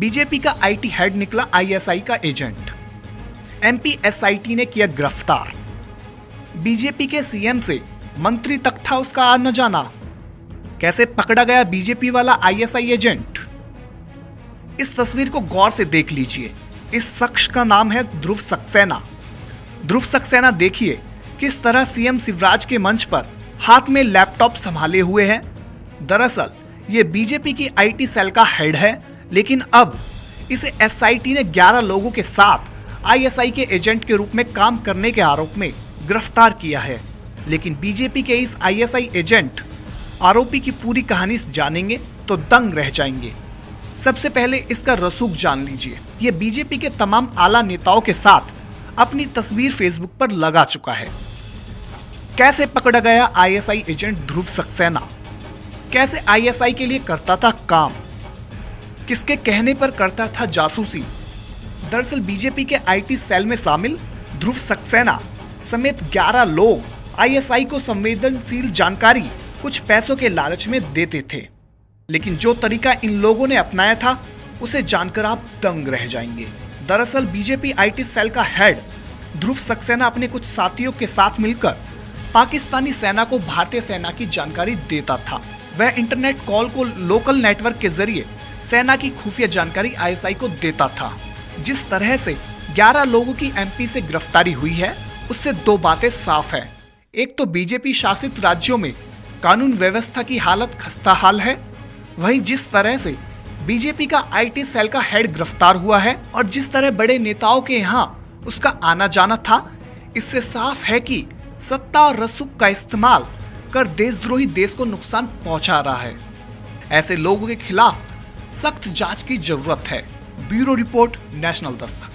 BJP का IT head निकला ISI का एजेंट। एमपी एसआईटी ने किया गिरफ्तार। बीजेपी के सीएम से मंत्री तक था उसका आना जाना। कैसे पकड़ा गया बीजेपी वाला आईएसआई एजेंट? इस तस्वीर को गौर से देख लीजिए। इस शख्स का नाम है ध्रुव सक्सेना। ध्रुव सक्सेना देखिए किस तरह सीएम शिवराज के मंच पर हाथ में लैपटॉप संभाले हुए है। दरअसल ये बीजेपी की आईटी सेल का हेड है, लेकिन अब इसे एसआईटी ने 11 लोगों के साथ आईएसआई के एजेंट के रूप में काम करने के आरोप में गिरफ्तार किया है। लेकिन बीजेपी के इस आईएसआई एजेंट आरोपी की पूरी कहानी जानेंगे तो दंग रह जाएंगे। सबसे पहले इसका रसूख जान लीजिए। ये बीजेपी के तमाम आला नेताओं के साथ अपनी तस्वीर फेसबुक पर लगा चुका है। कैसे पकड़ा गया आईएसआई एजेंट ध्रुव सक्सेना? कैसे आईएसआई के लिए करता था काम? किसके कहने पर करता था जासूसी? दरअसल बीजेपी के आईटी सेल में शामिल ध्रुव सक्सेना समेत 11 लोग आईएसआई को संवेदनशील जानकारी कुछ पैसों के लालच में देते थे। लेकिन जो तरीका इन लोगों ने अपनाया था उसे जानकर आप दंग रह जाएंगे। दरअसल बीजेपी आईटी सेल का हेड ध्रुव सक्सेना अपने कुछ साथियों के साथ मिलकर पाकिस्तानी सेना को भारतीय सेना की जानकारी देता था। वह इंटरनेट कॉल को लोकल नेटवर्क के जरिए सेना की खुफिया जानकारी आईएसआई को देता था। जिस तरह से 11 लोगों की एमपी से गिरफ्तारी हुई है उससे दो बातें साफ है। एक तो बीजेपी शासित राज्यों में कानून व्यवस्था की हालत खस्ताहाल है, वहीं जिस तरह से बीजेपी का आईटी सेल का हेड गिरफ्तार हुआ है और जिस तरह बड़े नेताओं के यहाँ उसका आना जाना था, इससे साफ है कि सत्ता और रसूख का इस्तेमाल कर देशद्रोही देश को नुकसान पहुंचा रहा है। ऐसे लोगों के खिलाफ सख्त जांच की जरूरत है। Bureau report, national Dastak.